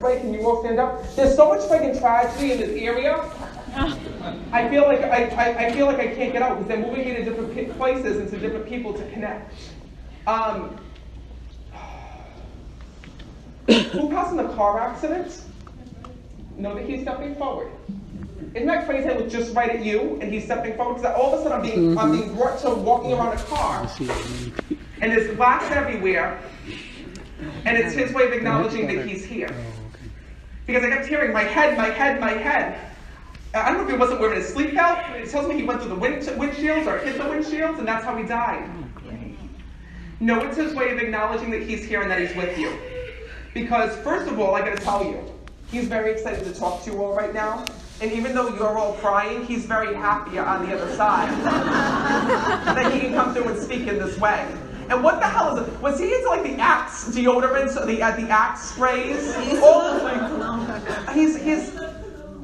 Right, can you all stand up? There's so much fucking tragedy in this area. I feel like I feel like I can't get out because they're moving me to different places and to different people to connect. Who passed in the car accident? Know that he's stepping forward. Isn't that crazy? I look just right at you, and he's stepping forward. Because all of a sudden I'm being brought to walking around a car, and there's glass everywhere, and it's his way of acknowledging that he's here. Because I kept hearing my head. I don't know if he wasn't wearing his sleep belt. It tells me he went through the windshields or hit the windshields, and that's how he died. No, it's his way of acknowledging that he's here and that he's with you. Because first of all, I got to tell you, he's very excited to talk to you all right now. And even though you're all crying, he's very happy on the other side that he can come through and speak in this way. And what the hell is it? Was he into like the Axe deodorants, the Axe sprays?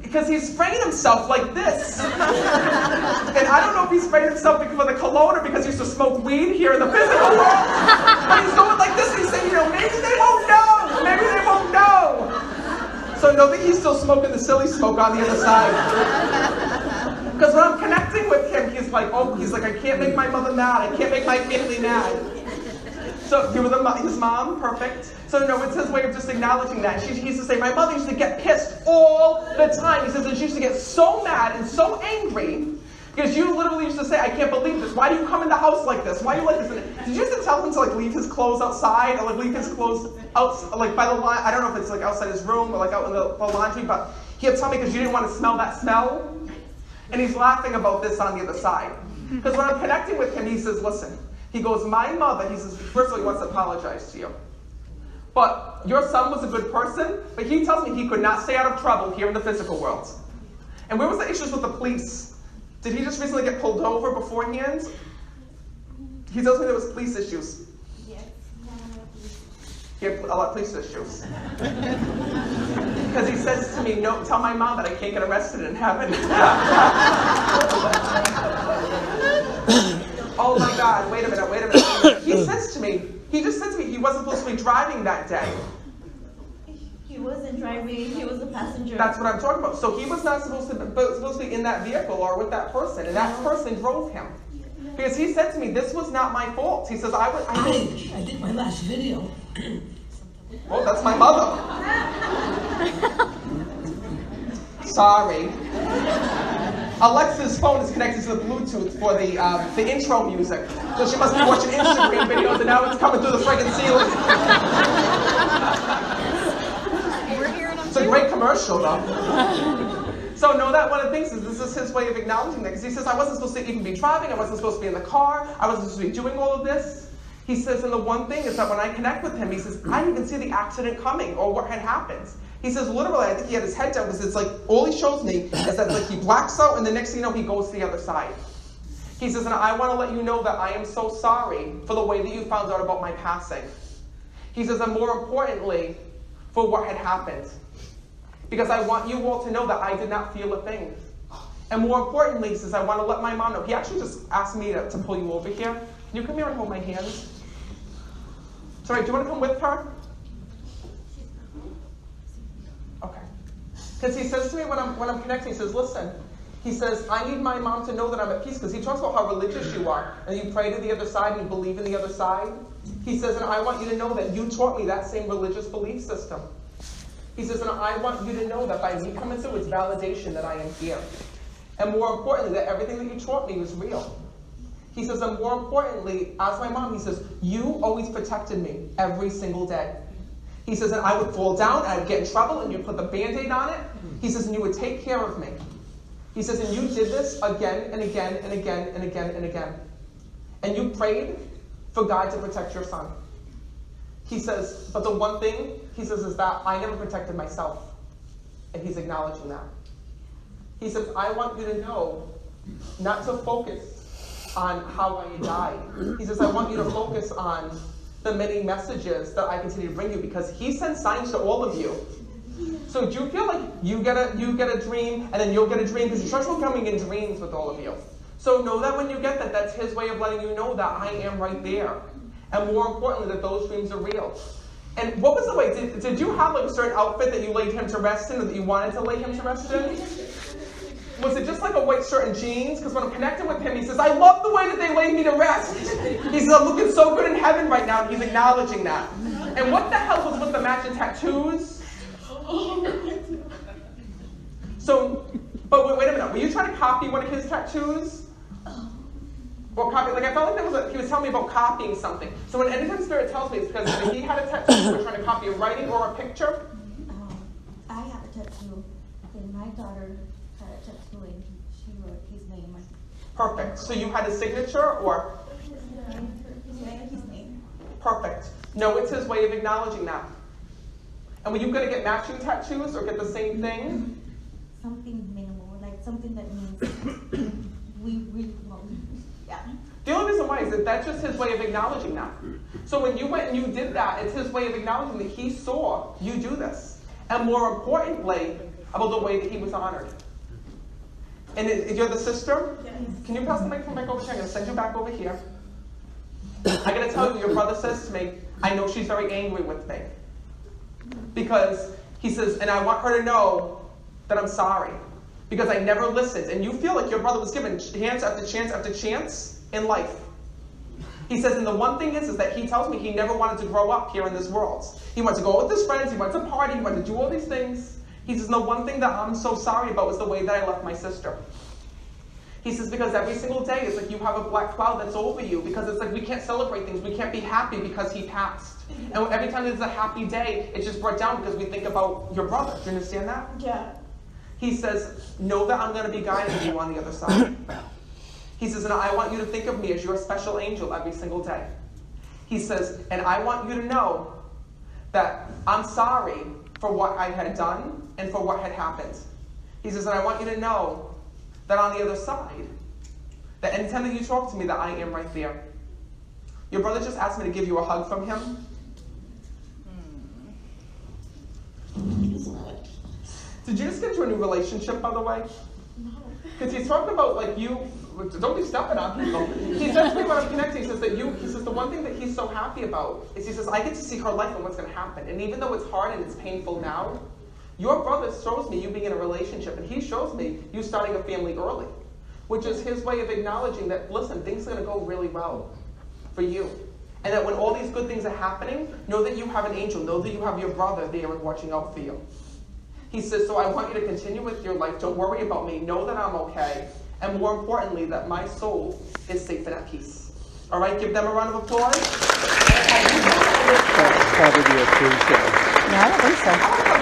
Because he's spraying himself like this. And I don't know if he sprayed himself for the cologne or because he used to smoke weed here in the physical world. But he's going like this and he's saying, maybe they won't know. Maybe they won't know. So know that he's still smoking the silly smoke on the other side. Because when I'm connecting with him, he's like, I can't make my mother mad. I can't make my family mad. So he was his mom, perfect. So no, it's his way of just acknowledging that. He used to say, my mother used to get pissed all the time. He says that she used to get so mad and so angry because you literally used to say, I can't believe this. Why do you come in the house like this? Why do you like this? Did you used to tell him to leave his clothes outside or leave his clothes out by the line? I don't know if it's outside his room or out in the laundry, but he would tell me because you didn't want to smell that smell. And he's laughing about this on the other side. Because when I'm connecting with him, he says, listen. He goes, my mother, he says, first of all, he wants to apologize to you. But your son was a good person, but he tells me he could not stay out of trouble here in the physical world. And where was the issues with the police? Did he just recently get pulled over beforehand? He tells me there was police issues. Yes. He had a lot of police issues. Because he says to me, no, tell my mom that I can't get arrested in heaven. Oh my God, wait a minute. He just said to me, he wasn't supposed to be driving that day. He wasn't driving, he was a passenger. That's what I'm talking about. So he was not supposed to be in that vehicle or with that person, and that person drove him. Because he said to me, this was not my fault. He says, I did my last video. Oh, that's my mother. Sorry. Alexa's phone is connected to the Bluetooth for the intro music. So she must be watching Instagram videos and now it's coming through the friggin' ceiling. It's a great commercial though. So know that one of the things is this is his way of acknowledging that. Because he says, I wasn't supposed to even be driving, I wasn't supposed to be in the car, I wasn't supposed to be doing all of this. He says, and the one thing is that when I connect with him, he says, I didn't even see the accident coming or what had happened. He says, literally, I think he had his head down because it's like, all he shows me is that like he blacks out and the next thing you know, he goes to the other side. He says, and I want to let you know that I am so sorry for the way that you found out about my passing. He says, and more importantly, for what had happened. Because I want you all to know that I did not feel a thing. And more importantly, he says, I want to let my mom know. He actually just asked me to pull you over here. Can you come here and hold my hand? Sorry, do you want to come with her? Okay. Because he says to me when I'm connecting, he says, listen, he says, I need my mom to know that I'm at peace, because he talks about how religious you are, and you pray to the other side, and you believe in the other side. He says, and I want you to know that you taught me that same religious belief system. He says, and I want you to know that by me coming through, it's validation that I am here. And more importantly, that everything that you taught me was real. He says, and more importantly, as my mom, he says, you always protected me every single day. He says, and I would fall down, and I'd get in trouble, and you'd put the Band-Aid on it. He says, and you would take care of me. He says, and you did this again and again and again and again and again. And you prayed for God to protect your son. He says, but the one thing, he says, is that I never protected myself. And he's acknowledging that. He says, I want you to know not to focus on how I died. He says, I want you to focus on the many messages that I continue to bring you, because he sends signs to all of you. So do you feel like you get a dream, and then you'll get a dream? Because the church will coming in dreams with all of you. So know that when you get that, that's his way of letting you know that I am right there. And more importantly, that those dreams are real. And what was the way? Did you have like a certain outfit that you laid him to rest in, or that you wanted to lay him to rest in? Was it just like a white shirt and jeans? Because when I'm connecting with him, he says, I love the way that they laid me to rest. He says, I'm looking so good in heaven right now, and he's acknowledging that. And what the hell was with the matching tattoos? So, but wait a minute, were you trying to copy one of his tattoos? Or copy, like I felt like he was telling me about copying something. So when anytime Spirit tells me it's because either he had a tattoo, we're trying to copy a writing or a picture. I have a tattoo, and my daughter had a tattoo, and she wrote his name. Perfect. So you had a signature or? His name. Perfect. No, it's his way of acknowledging that. And were you going to get matching tattoos or get the same thing? Something minimal, like something that means we really want. Yeah. The only reason why is that that's just his way of acknowledging that. So when you went and you did that, it's his way of acknowledging that he saw you do this. And more importantly, about the way that he was honored. And you're the sister? Yes. Can you pass the microphone back over here? I'm going to send you back over here. I got to tell you, your brother says to me, I know she's very angry with me. Because he says, and I want her to know that I'm sorry. Because I never listened. And you feel like your brother was given chance after chance after chance in life. He says, and the one thing is that he tells me he never wanted to grow up here in this world. He wanted to go with his friends, he wanted to party, he wanted to do all these things. He says, the one thing that I'm so sorry about was the way that I left my sister. He says, because every single day it's like you have a black cloud that's over you, because it's like we can't celebrate things, we can't be happy because he passed. And every time there's a happy day, it's just brought down because we think about your brother. Do you understand that? Yeah. He says, know that I'm going to be guiding you on the other side. He says, and I want you to think of me as your special angel every single day. He says, and I want you to know that I'm sorry for what I had done and for what had happened. He says, and I want you to know that on the other side, that anytime that you talk to me, that I am right there. Your brother just asked me to give you a hug from him. Did you just get into a new relationship, by the way? No. Because he's talking about like you, don't be stepping on people. He says to me when I'm connecting, he says the one thing that he's so happy about is he says, I get to see her life and what's going to happen. And even though it's hard and it's painful now, your brother shows me you being in a relationship, and he shows me you starting a family early, which is his way of acknowledging that, listen, things are going to go really well for you. And that when all these good things are happening, know that you have an angel, know that you have your brother there and watching out for you. He says, so I want you to continue with your life. Don't worry about me. Know that I'm okay. And more importantly, that my soul is safe and at peace. All right, give them a round of applause. Probably be a cruise show. No, I don't think so. I'm